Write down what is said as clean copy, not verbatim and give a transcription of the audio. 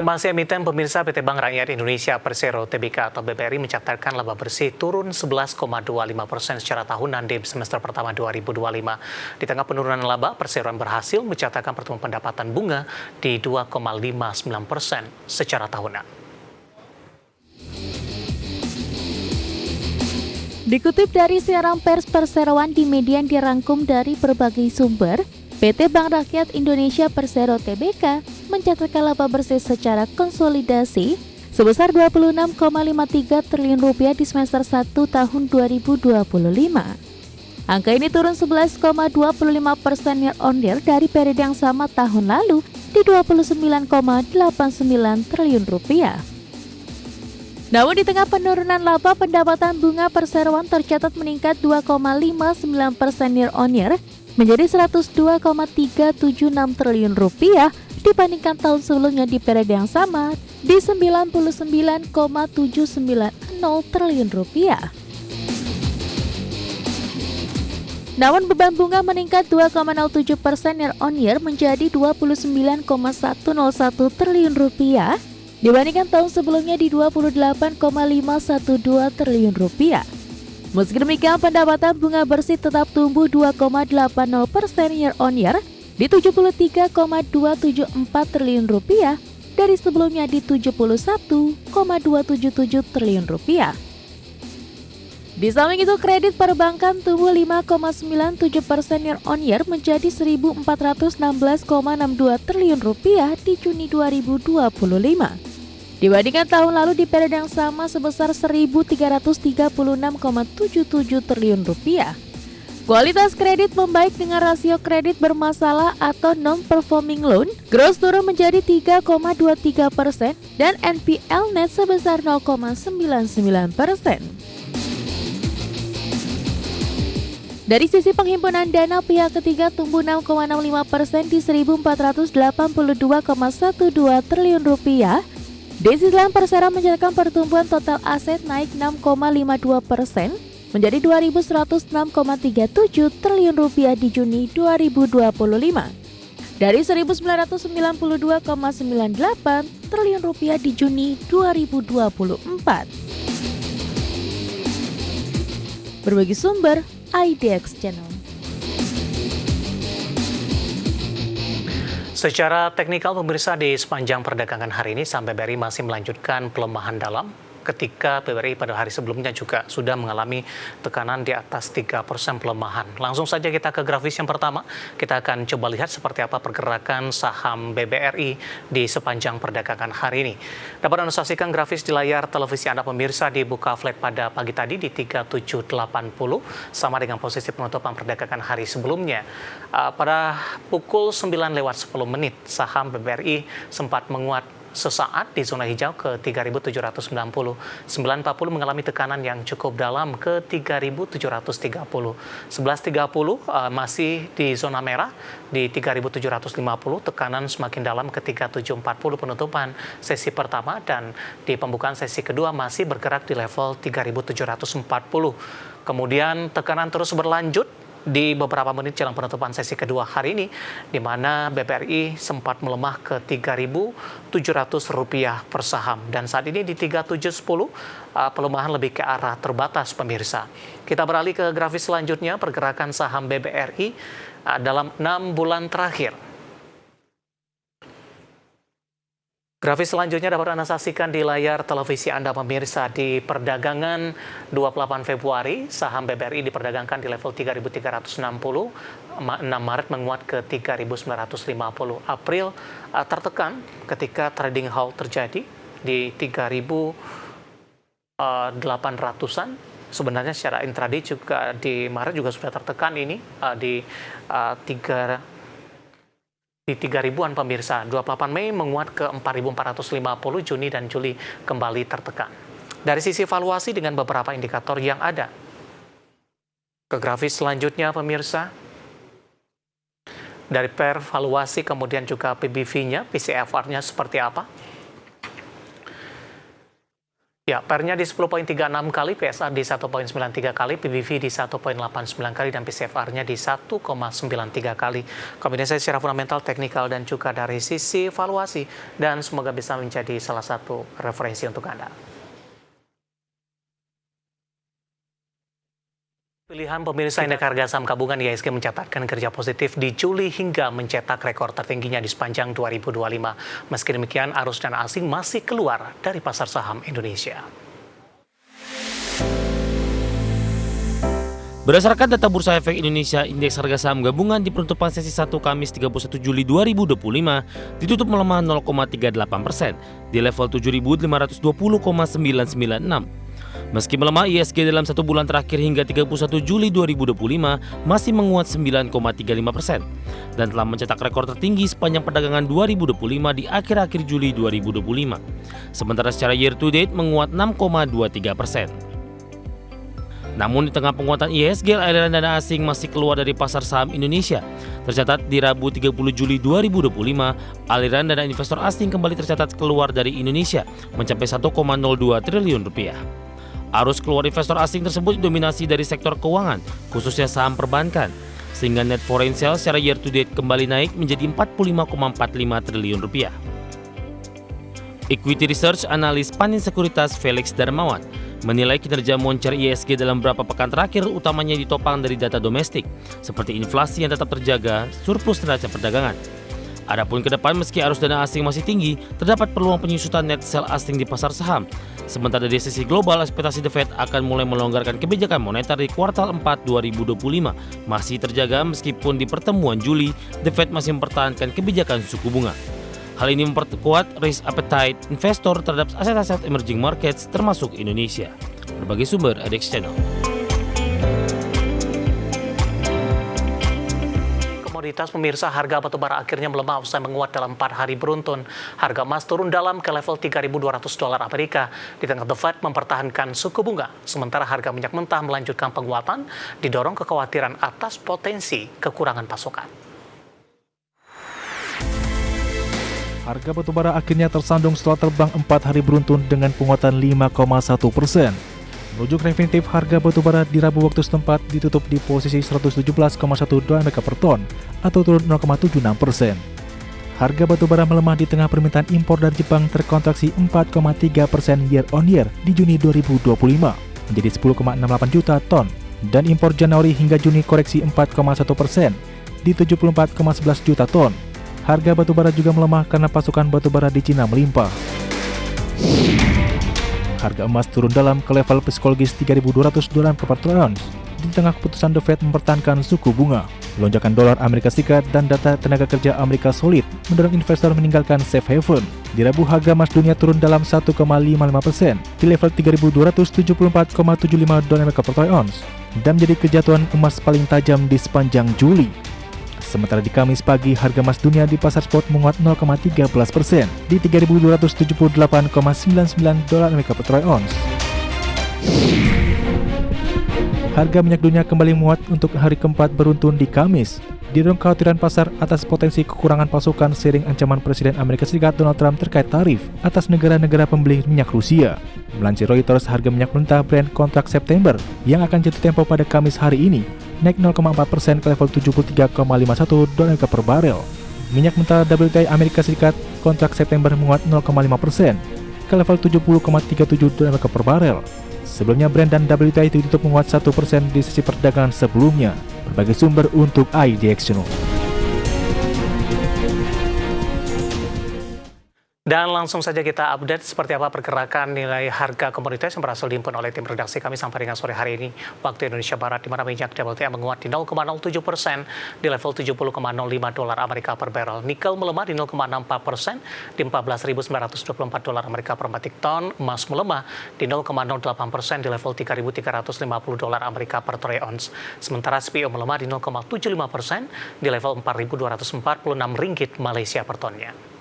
Informasi emiten pemirsa PT Bank Rakyat Indonesia Persero Tbk atau BBRI mencatatkan laba bersih turun 11,25% secara tahunan di semester pertama 2025. Di tengah penurunan laba, perseroan berhasil mencatatkan pertumbuhan pendapatan bunga di 2,59% secara tahunan. Dikutip dari siaran pers perseroan di media yang dirangkum dari berbagai sumber, PT Bank Rakyat Indonesia Persero Tbk mencatatkan laba bersih secara konsolidasi sebesar Rp26,53 triliun di semester 1 tahun 2025. Angka ini turun 11,25% year-on-year dari periode yang sama tahun lalu di Rp29,89 triliun. Namun di tengah penurunan laba, pendapatan bunga perseroan tercatat meningkat 2,59% year-on-year menjadi Rp102,376 triliun dibandingkan tahun sebelumnya di periode yang sama di Rp99,790 triliun. Namun beban bunga meningkat 2,07% year-on-year menjadi Rp29,101 triliun dibandingkan tahun sebelumnya di Rp28,512 triliun. Meski demikian, pendapatan bunga bersih tetap tumbuh 2,80% year-on-year di Rp73,274 triliun dari sebelumnya di Rp71,277 triliun. Di samping itu, kredit perbankan tumbuh 5,97% year-on-year menjadi Rp1.416,62 triliun di Juni 2025. Dibandingkan tahun lalu di periode yang sama sebesar Rp1.336,77 triliun. Kualitas kredit membaik dengan rasio kredit bermasalah atau non-performing loan gross turun menjadi 3,23% dan NPL net sebesar 0,99%. Dari sisi penghimpunan dana, pihak ketiga tumbuh 6,65% di Rp1.482,12 triliun. Di sisi lain, Persero mencatatkan pertumbuhan total aset naik 6,52% menjadi Rp2.106,37 triliun di Juni 2025 dari Rp1.992,98 triliun di Juni 2024. Berbagi sumber IDX Channel. Secara teknikal pemirsa, di sepanjang perdagangan hari ini saham BBRI masih melanjutkan pelemahan dalam ketika BBRI pada hari sebelumnya juga sudah mengalami tekanan di atas 3% pelemahan. Langsung saja kita ke grafis yang pertama. Kita akan coba lihat seperti apa pergerakan saham BBRI di sepanjang perdagangan hari ini. Dapat Anda saksikan grafis di layar televisi Anda pemirsa di buka flat pada pagi tadi di 3780 sama dengan posisi penutupan perdagangan hari sebelumnya. Pada pukul 9:10 saham BBRI sempat menguat sesaat di zona hijau ke 3.790. 9.40 mengalami tekanan yang cukup dalam ke 3.730. 11.30 masih di zona merah di 3.750. Tekanan semakin dalam ke 3.740 penutupan sesi pertama dan di pembukaan sesi kedua masih bergerak di level 3.740. Kemudian tekanan terus berlanjut di beberapa menit jelang penutupan sesi kedua hari ini, di mana BBRI sempat melemah ke Rp3.700 per saham. Dan saat ini di 3.710, pelemahan lebih ke arah terbatas pemirsa. Kita beralih ke grafis selanjutnya, pergerakan saham BBRI dalam 6 bulan terakhir. Grafis selanjutnya dapat Anda saksikan di layar televisi Anda pemirsa. Di perdagangan 28 Februari, saham BBRI diperdagangkan di level 3.360, 6 Maret menguat ke 3.950, April tertekan ketika trading halt terjadi di 3.800-an. Sebenarnya secara intraday juga di Maret juga sudah tertekan ini di 3.000-an pemirsa. 28 Mei menguat ke 4.450, Juni dan Juli kembali tertekan. Dari sisi valuasi dengan beberapa indikator yang ada. Ke grafis selanjutnya pemirsa. Dari per valuasi kemudian juga PBV-nya, PCFR-nya seperti apa. Ya, pernya di 10,36 kali, PSA di 1,93 kali, PBV di 1,89 kali, dan PCFR-nya di 1,93 kali. Kombinasi secara fundamental, teknikal, dan juga dari sisi valuasi, dan semoga bisa menjadi salah satu referensi untuk Anda. Pilihan pemirsa indeks harga saham gabungan IHSG mencatatkan kerja positif di Juli hingga mencetak rekor tertingginya di sepanjang 2025. Meski demikian, arus dana asing masih keluar dari pasar saham Indonesia. Berdasarkan data Bursa Efek Indonesia, indeks harga saham gabungan di penutupan sesi 1 Kamis 31 Juli 2025 ditutup melemah 0,38% di level 7.520,996. Meski melemah, IHSG dalam satu bulan terakhir hingga 31 Juli 2025 masih menguat 9,35% dan telah mencetak rekor tertinggi sepanjang perdagangan 2025 di akhir-akhir Juli 2025. Sementara secara year to date menguat 6,23%. Namun di tengah penguatan IHSG, aliran dana asing masih keluar dari pasar saham Indonesia. Tercatat di Rabu 30 Juli 2025, aliran dana investor asing kembali tercatat keluar dari Indonesia mencapai 1,02 triliun rupiah. Arus keluar investor asing tersebut didominasi dari sektor keuangan, khususnya saham perbankan, sehingga net foreign sales secara year to date kembali naik menjadi 45,45 triliun rupiah. Equity Research analis Panin Sekuritas Felix Darmawan menilai kinerja moncer IHSG dalam beberapa pekan terakhir utamanya ditopang dari data domestik, seperti inflasi yang tetap terjaga, surplus neraca perdagangan. Adapun ke depan, meski arus dana asing masih tinggi, terdapat peluang penyusutan net sell asing di pasar saham. Sementara dari sisi global, ekspektasi The Fed akan mulai melonggarkan kebijakan moneter di kuartal 4 2025 masih terjaga meskipun di pertemuan Juli, The Fed masih mempertahankan kebijakan suku bunga. Hal ini memperkuat risk appetite investor terhadap aset-aset emerging markets termasuk Indonesia. Berbagai sumber ADX Channel. Komoditas pemirsa, harga batubara akhirnya melemah usai menguat dalam 4 hari beruntun. Harga emas turun dalam ke level $3.200 Amerika di tengah The Fed mempertahankan suku bunga. Sementara harga minyak mentah melanjutkan penguatan didorong kekhawatiran atas potensi kekurangan pasokan. Harga batubara akhirnya tersandung setelah terbang 4 hari beruntun dengan penguatan 5,1%. Merujuk definitif, harga batubara di Rabu waktu setempat ditutup di posisi $117,1 per ton atau turun 0,76%. Harga batubara melemah di tengah permintaan impor dari Jepang terkontraksi 4,3% year on year di Juni 2025 menjadi 10,68 juta ton dan impor Januari hingga Juni koreksi 4,1% di 74,11 juta ton. Harga batubara juga melemah karena pasokan batubara di Cina melimpah. Harga emas turun dalam ke level psikologis $3.200 per troy ounce di tengah keputusan The Fed mempertahankan suku bunga. Lonjakan dolar Amerika Serikat dan data tenaga kerja Amerika solid mendorong investor meninggalkan safe haven. Di Rabu, harga emas dunia turun dalam 1,55% di level $3.274,75 per troy ounce dan menjadi kejatuhan emas paling tajam di sepanjang Juli. Sementara di Kamis pagi, harga emas dunia di pasar spot menguat 0,13% di $3.278,99 per troy ounce. Harga minyak dunia kembali menguat untuk hari keempat beruntun di Kamis, didorong kekhawatiran pasar atas potensi kekurangan pasokan seiring ancaman Presiden Amerika Serikat Donald Trump terkait tarif atas negara-negara pembeli minyak Rusia. Melansir Reuters, harga minyak mentah Brent kontrak September yang akan jatuh tempo pada Kamis hari ini naik 0,4% ke level $73,51 per barel. Minyak mentah WTI Amerika Serikat kontrak September menguat 0,5% ke level $70,37 per barel. Sebelumnya Brent dan WTI ditutup menguat 1% di sesi perdagangan sebelumnya. Berbagai sumber untuk IDX Channel. Dan langsung saja kita update seperti apa pergerakan nilai harga komoditas yang berhasil dihimpun oleh tim redaksi kami sampai dengan sore hari ini waktu Indonesia Barat, di mana minyak WTI menguat di 0,07% di level $70,05 Amerika per barrel. Nikel melemah di 0,64% di $14.924 Amerika per metric ton. Emas melemah di 0,08% di level $3.350 Amerika per troy ounce. Sementara CPO melemah di 0,75% di level 4.246 ringgit Malaysia per tonnya.